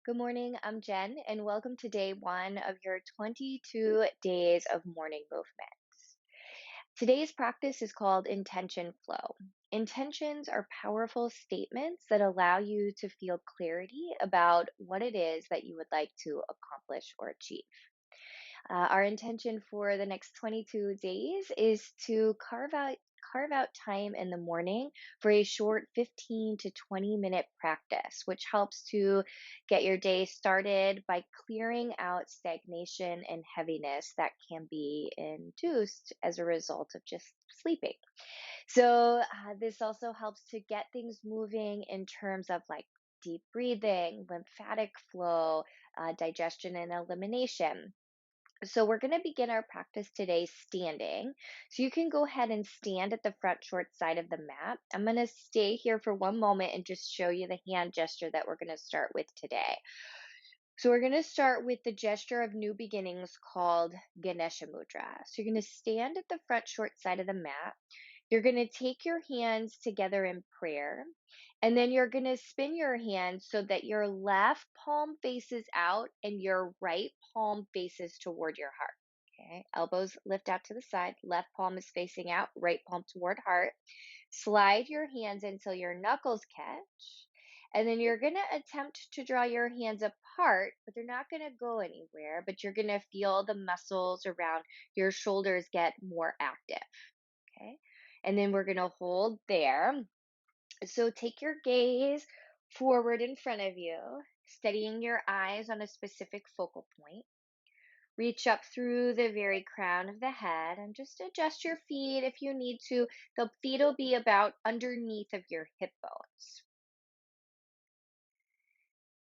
Good morning, I'm Jen, and welcome to day one of your 22 days of morning movements. Today's practice is called intention flow. Intentions are powerful statements that allow you to feel clarity about what it is that you would like to accomplish or achieve. Our intention for the next 22 days is to carve out time in the morning for a short 15 to 20-minute practice, which helps to get your day started by clearing out stagnation and heaviness that can be induced as a result of just sleeping. This also helps to get things moving in terms of like deep breathing, lymphatic flow, digestion and elimination. So we're going to begin our practice today standing. So you can go ahead and stand at the front short side of the mat. I'm going to stay here for one moment and just show you the hand gesture that we're going to start with today. So we're going to start with the gesture of new beginnings called Ganesha mudra. So you're going to stand at the front short side of the mat. You're going to take your hands together in prayer, and then you're going to spin your hands so that your left palm faces out and your right palm faces toward your heart. Okay, elbows lift out to the side, left palm is facing out, right palm toward heart. Slide your hands until your knuckles catch. And then you're going to attempt to draw your hands apart, but they're not going to go anywhere. But you're going to feel the muscles around your shoulders get more active. Okay. And then we're going to hold there. So take your gaze forward in front of you, steadying your eyes on a specific focal point. Reach up through the very crown of the head and just adjust your feet if you need to. The feet will be about underneath of your hip bones.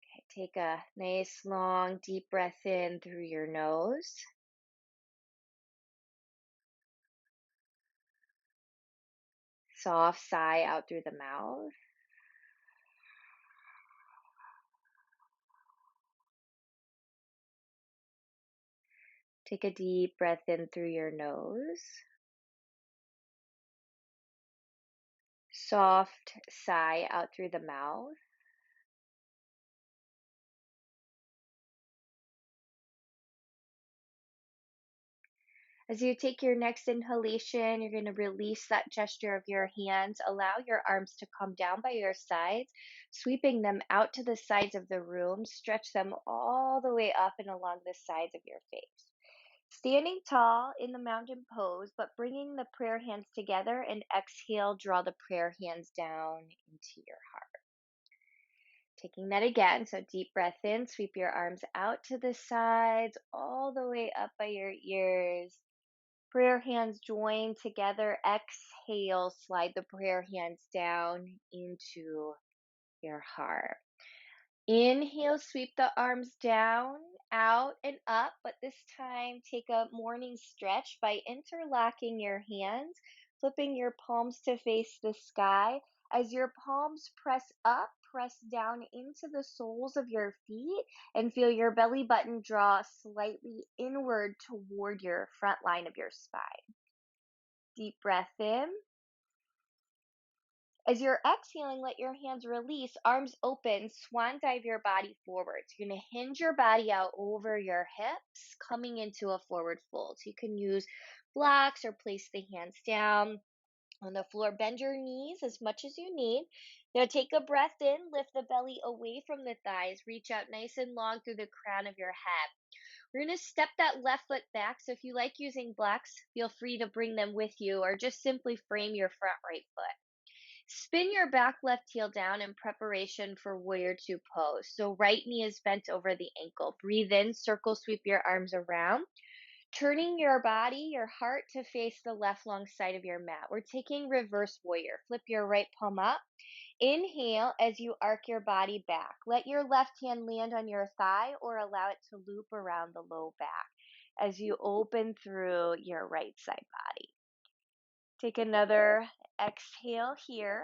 Okay, take a nice, long, deep breath in through your nose. Soft sigh out through the mouth. Take a deep breath in through your nose. Soft sigh out through the mouth. As you take your next inhalation, you're going to release that gesture of your hands. Allow your arms to come down by your sides, sweeping them out to the sides of the room. Stretch them all the way up and along the sides of your face. Standing tall in the mountain pose, but bringing the prayer hands together, and exhale, draw the prayer hands down into your heart. Taking that again, so deep breath in, sweep your arms out to the sides, all the way up by your ears. Prayer hands join together. Exhale, slide the prayer hands down into your heart. Inhale, sweep the arms down, out, and up, but this time take a morning stretch by interlocking your hands, flipping your palms to face the sky. As your palms press up, press down into the soles of your feet and feel your belly button draw slightly inward toward your front line of your spine. Deep breath in. As you're exhaling, let your hands release, arms open, swan dive your body forward. So you're going to hinge your body out over your hips, coming into a forward fold. So you can use blocks or place the hands down on the floor. Bend your knees as much as you need. Now take a breath in, lift the belly away from the thighs, reach out nice and long through the crown of your head. We're going to step that left foot back. So if you like using blocks, feel free to bring them with you or just simply frame your front right foot. Spin your back left heel down in preparation for warrior two pose. So right knee is bent over the ankle. Breathe in, circle sweep your arms around. Turning your body, your heart to face the left long side of your mat. We're taking reverse warrior. Flip your right palm up. Inhale as you arc your body back. Let your left hand land on your thigh or allow it to loop around the low back as you open through your right side body. Take another exhale here.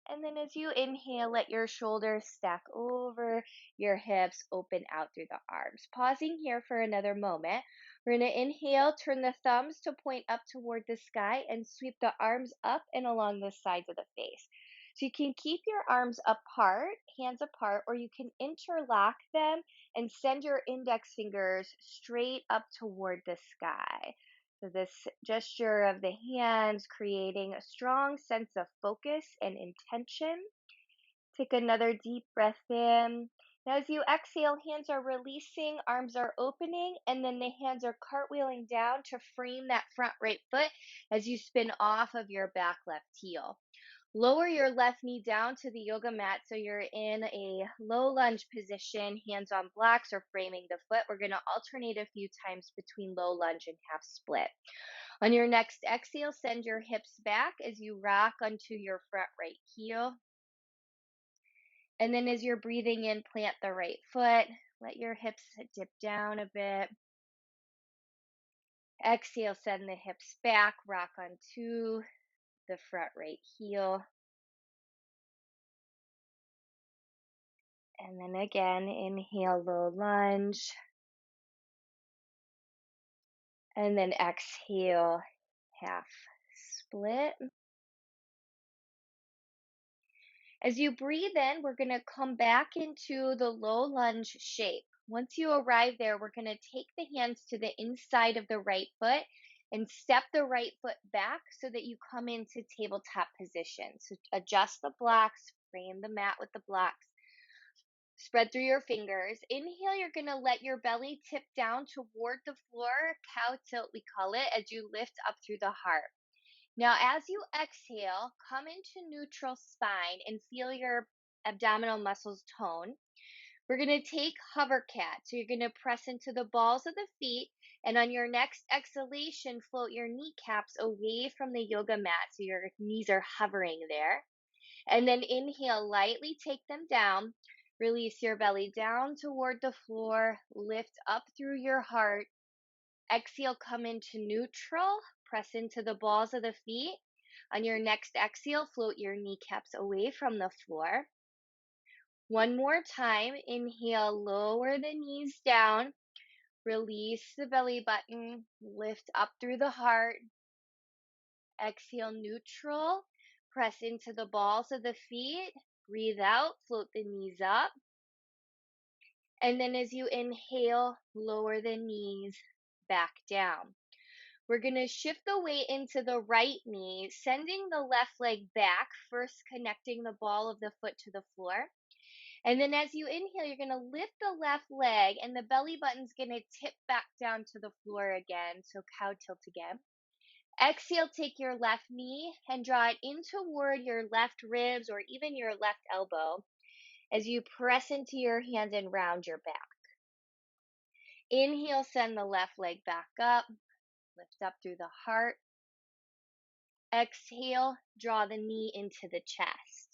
And then as you inhale, let your shoulders stack over your hips, open out through the arms. Pausing here for another moment. We're going to inhale, turn the thumbs to point up toward the sky and sweep the arms up and along the sides of the face. So you can keep your arms apart, hands apart, or you can interlock them and send your index fingers straight up toward the sky. So this gesture of the hands creating a strong sense of focus and intention. Take another deep breath in. Now, as you exhale, hands are releasing, arms are opening, and then the hands are cartwheeling down to frame that front right foot as you spin off of your back left heel. Lower your left knee down to the yoga mat so you're in a low lunge position, hands on blocks or framing the foot. We're going to alternate a few times between low lunge and half split. On your next exhale, send your hips back as you rock onto your front right heel. And then as you're breathing in, plant the right foot. Let your hips dip down a bit. Exhale, send the hips back, rock onto the front right heel. And then again, inhale, low lunge. And then exhale, half split. As you breathe in, we're going to come back into the low lunge shape. Once you arrive there, we're going to take the hands to the inside of the right foot and step the right foot back so that you come into tabletop position. So adjust the blocks, frame the mat with the blocks. Spread through your fingers. Inhale, you're going to let your belly tip down toward the floor, cow tilt we call it, as you lift up through the heart. Now, as you exhale, come into neutral spine and feel your abdominal muscles tone. We're going to take Hovercat. So you're going to press into the balls of the feet, and on your next exhalation, float your kneecaps away from the yoga mat so your knees are hovering there. And then inhale, lightly take them down. Release your belly down toward the floor. Lift up through your heart. Exhale, come into neutral. Press into the balls of the feet. On your next exhale, float your kneecaps away from the floor. One more time. Inhale, lower the knees down. Release the belly button. Lift up through the heart. Exhale, neutral. Press into the balls of the feet. Breathe out. Float the knees up. And then as you inhale, lower the knees back down. We're going to shift the weight into the right knee, sending the left leg back, first connecting the ball of the foot to the floor. And then as you inhale, you're going to lift the left leg and the belly button's going to tip back down to the floor again. So cow tilt again. Exhale, take your left knee and draw it in toward your left ribs or even your left elbow as you press into your hands and round your back. Inhale, send the left leg back up. Lift up through the heart. Exhale, draw the knee into the chest.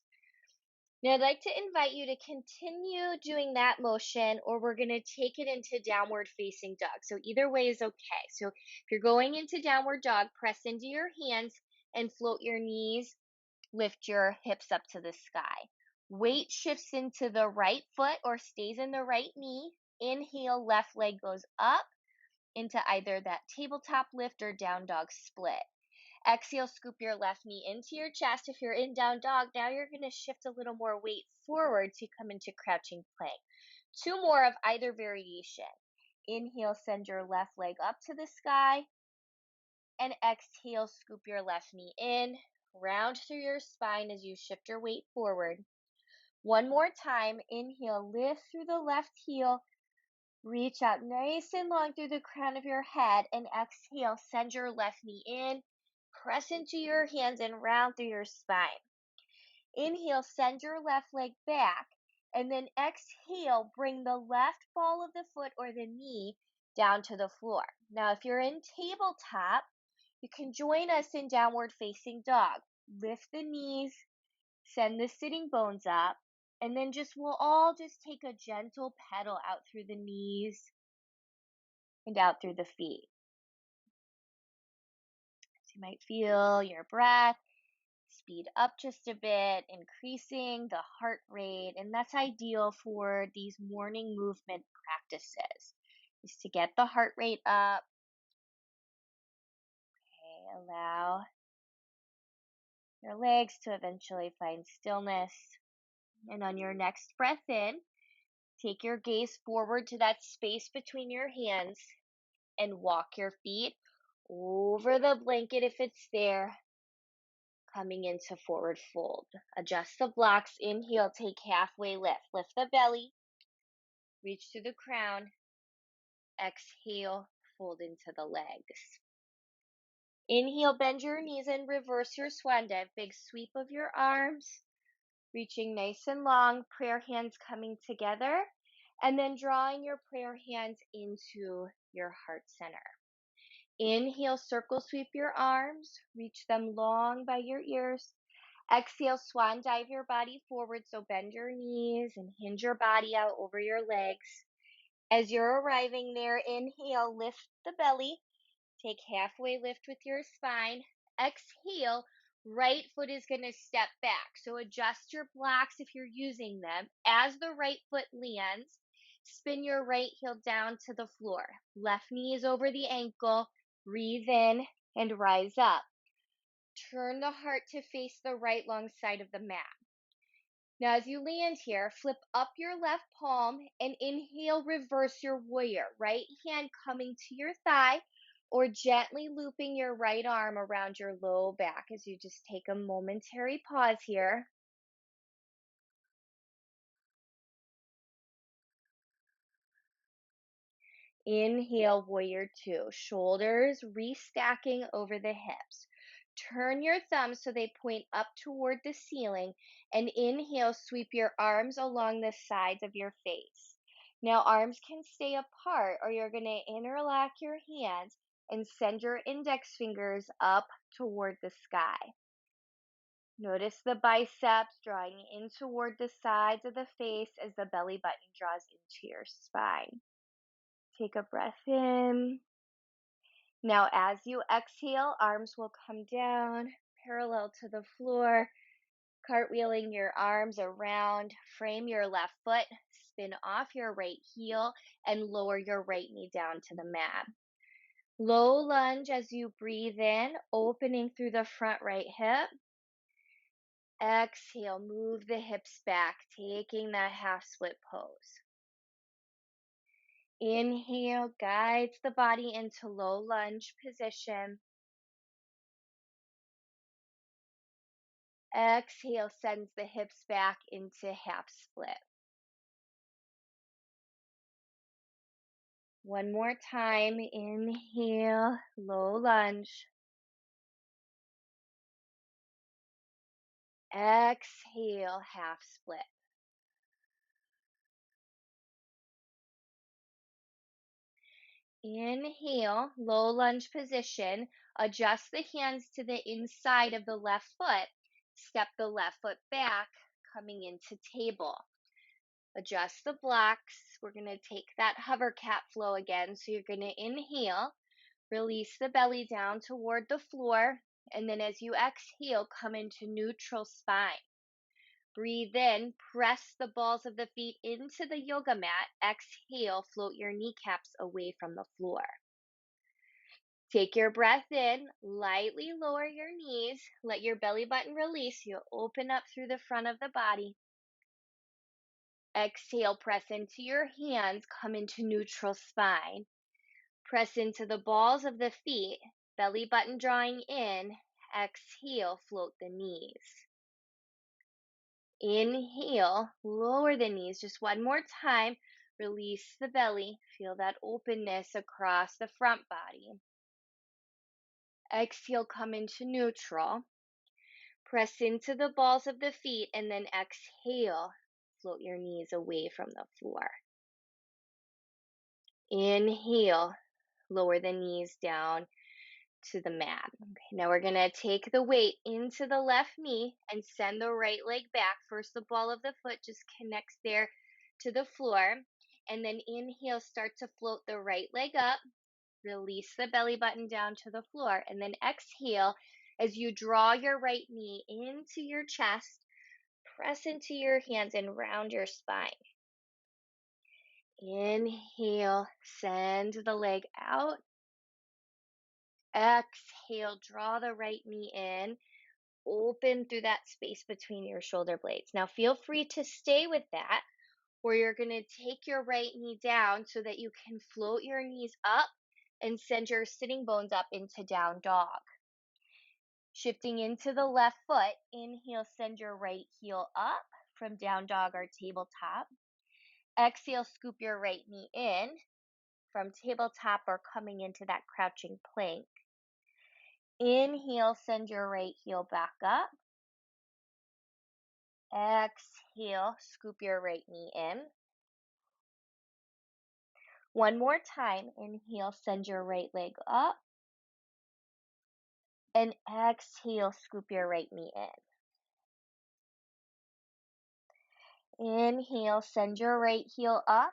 Now, I'd like to invite you to continue doing that motion, or we're going to take it into downward facing dog. So either way is okay. So if you're going into downward dog, press into your hands and float your knees, lift your hips up to the sky. Weight shifts into the right foot or stays in the right knee. Inhale, left leg goes up into either that tabletop lift or down dog split. Exhale, scoop your left knee into your chest. If you're in down dog, now you're going to shift a little more weight forward to come into crouching plank. Two more of either variation. Inhale, send your left leg up to the sky. And exhale, scoop your left knee in. Round through your spine as you shift your weight forward. One more time. Inhale, lift through the left heel. Reach out nice and long through the crown of your head. And exhale, send your left knee in. Press into your hands and round through your spine. Inhale, send your left leg back. And then exhale, bring the left ball of the foot or the knee down to the floor. Now, if you're in tabletop, you can join us in downward facing dog. Lift the knees, send the sitting bones up, and then we'll all just take a gentle pedal out through the knees and out through the feet. So you might feel your breath speed up just a bit, increasing the heart rate, and that's ideal for these morning movement practices, is to get the heart rate up. Okay, allow your legs to eventually find stillness. And on your next breath in, take your gaze forward to that space between your hands and walk your feet over the blanket if it's there, coming into forward fold. Adjust the blocks. Inhale, take halfway lift. Lift the belly, reach to the crown. Exhale, fold into the legs. Inhale, bend your knees and reverse your swan dive. Big sweep of your arms, reaching nice and long, prayer hands coming together, and then drawing your prayer hands into your heart center. Inhale, circle sweep your arms, reach them long by your ears. Exhale, swan dive your body forward, so bend your knees and hinge your body out over your legs. As you're arriving there, inhale, lift the belly. Take halfway lift with your spine. Exhale, right foot is going to step back. So adjust your blocks if you're using them. As the right foot lands, spin your right heel down to the floor. Left knee is over the ankle. Breathe in and rise up. Turn the heart to face the right long side of the mat. Now, as you land here, flip up your left palm and inhale, reverse your warrior. Right hand coming to your thigh or gently looping your right arm around your low back as you just take a momentary pause here. Inhale, warrior two. Shoulders restacking over the hips. Turn your thumbs so they point up toward the ceiling, and inhale, sweep your arms along the sides of your face. Now, arms can stay apart, or you're going to interlock your hands and send your index fingers up toward the sky. Notice the biceps drawing in toward the sides of the face as the belly button draws into your spine. Take a breath in. Now, as you exhale, arms will come down parallel to the floor, cartwheeling your arms around. Frame your left foot, spin off your right heel, and lower your right knee down to the mat. Low lunge as you breathe in, opening through the front right hip. Exhale, move the hips back, taking that half split pose. Inhale, guides the body into low lunge position. Exhale, sends the hips back into half split. One more time. Inhale, low lunge. Exhale, half split. Inhale, low lunge position. Adjust the hands to the inside of the left foot. Step the left foot back, coming into table. Adjust the blocks. We're going to take that Hovercat flow again. So you're going to inhale, release the belly down toward the floor, and then as you exhale, come into neutral spine. Breathe in, press the balls of the feet into the yoga mat. Exhale, float your kneecaps away from the floor. Take your breath in, lightly lower your knees, let your belly button release. You'll open up through the front of the body. Exhale, press into your hands, come into neutral spine. Press into the balls of the feet, belly button drawing in. Exhale, float the knees. Inhale, lower the knees just one more time. Release the belly. Feel that openness across the front body. Exhale, come into neutral. Press into the balls of the feet and then exhale. Float your knees away from the floor. Inhale, lower the knees down to the mat. Okay, now we're going to take the weight into the left knee and send the right leg back. First, the ball of the foot just connects there to the floor. And then inhale, start to float the right leg up. Release the belly button down to the floor. And then exhale as you draw your right knee into your chest. Press into your hands and round your spine. Inhale, send the leg out. Exhale, draw the right knee in. open through that space between your shoulder blades. Now, feel free to stay with that, or you're going to take your right knee down so that you can float your knees up and send your sitting bones up into down dog. Shifting into the left foot, inhale, send your right heel up from down dog or tabletop. Exhale, scoop your right knee in from tabletop or coming into that crouching plank. Inhale, send your right heel back up. Exhale, scoop your right knee in. One more time, inhale, send your right leg up. And exhale, scoop your right knee in. Inhale, send your right heel up.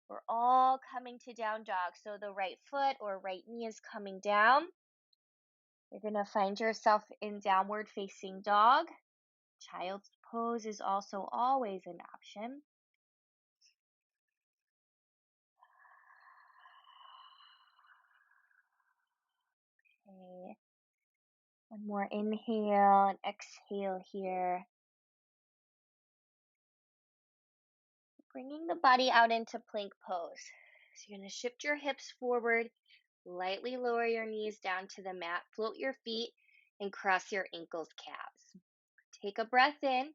We're all coming to down dog. So the right foot or right knee is coming down. You're going to find yourself in downward facing dog. Child's pose is also always an option. Okay. One more inhale and exhale here. Bringing the body out into plank pose. So you're going to shift your hips forward, lightly lower your knees down to the mat, float your feet, and cross your ankles, calves. Take a breath in,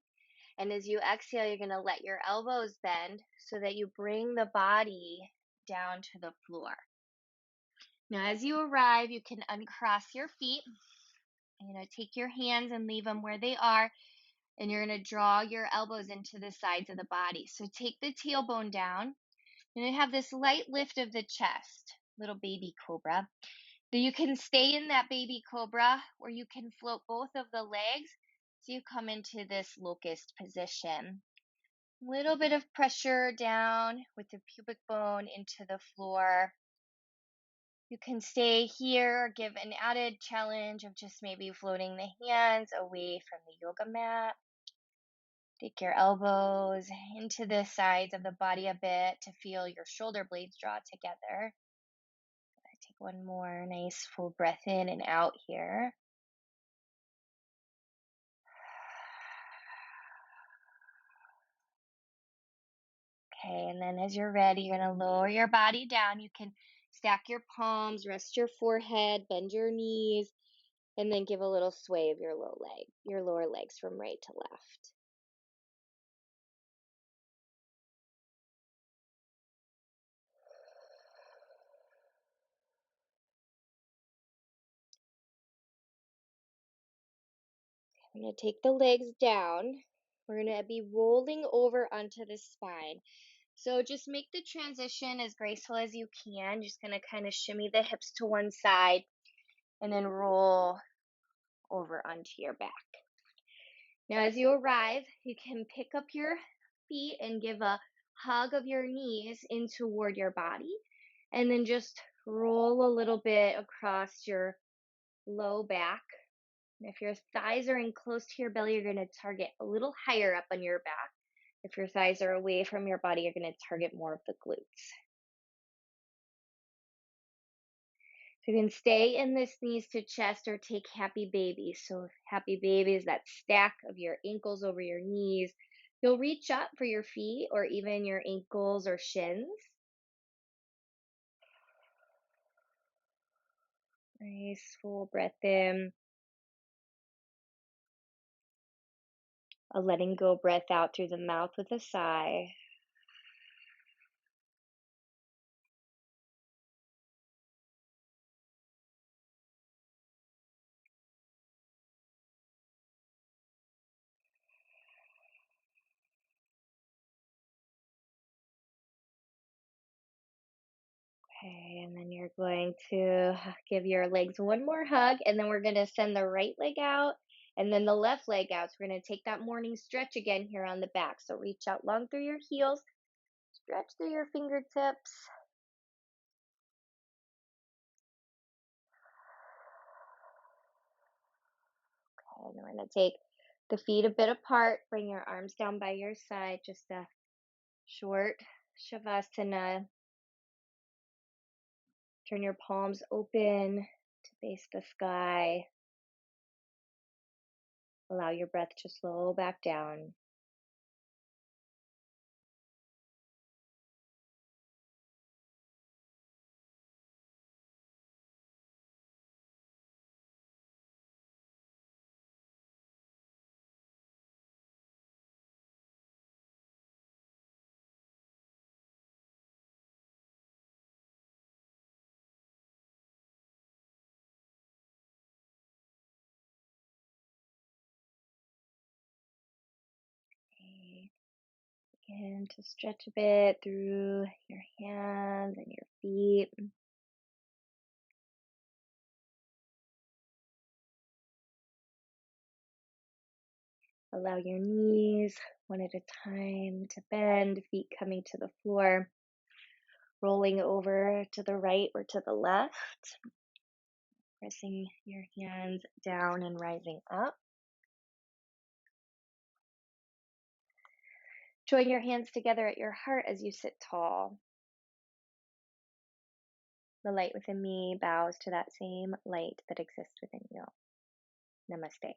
and as you exhale, you're going to let your elbows bend so that you bring the body down to the floor. Now, as you arrive, you can uncross your feet. You're going to take your hands and leave them where they are, and you're going to draw your elbows into the sides of the body. So take the tailbone down. You're going to have this light lift of the chest, little baby cobra. So you can stay in that baby cobra, or you can float both of the legs so you come into this locust position. Little bit of pressure down with the pubic bone into the floor. You can stay here or give an added challenge of just maybe floating the hands away from the yoga mat. Take your elbows into the sides of the body a bit to feel your shoulder blades draw together. Take one more nice full breath in and out here. Okay, and then as you're ready, you're going to lower your body down. You can stack your palms, rest your forehead, bend your knees, and then give a little sway of your lower legs from right to left. We're going to take the legs down. We're going to be rolling over onto the spine. So just make the transition as graceful as you can. Just going to kind of shimmy the hips to one side and then roll over onto your back. Now, as you arrive, you can pick up your feet and give a hug of your knees in toward your body, and then just roll a little bit across your low back. And if your thighs are in close to your belly, you're going to target a little higher up on your back. If your thighs are away from your body, you're going to target more of the glutes. So you can stay in this knees to chest or take happy baby. So happy baby is that stack of your ankles over your knees. You'll reach up for your feet or even your ankles or shins. Nice full breath in. A letting go breath out through the mouth with a sigh. Okay, and then you're going to give your legs one more hug, and then we're going to send the right leg out and then the left leg out. So we're going to take that morning stretch again here on the back. So reach out long through your heels, stretch through your fingertips. Okay, and we're going to take the feet a bit apart, bring your arms down by your side, just a short shavasana. Turn your palms open to face the sky. Allow your breath to slow back down. Okay. Begin to stretch a bit through your hands and your feet. Allow your knees one at a time to bend, feet coming to the floor, rolling over to the right or to the left, pressing your hands down and rising up. Join your hands together at your heart as you sit tall. The light within me bows to that same light that exists within you. Namaste.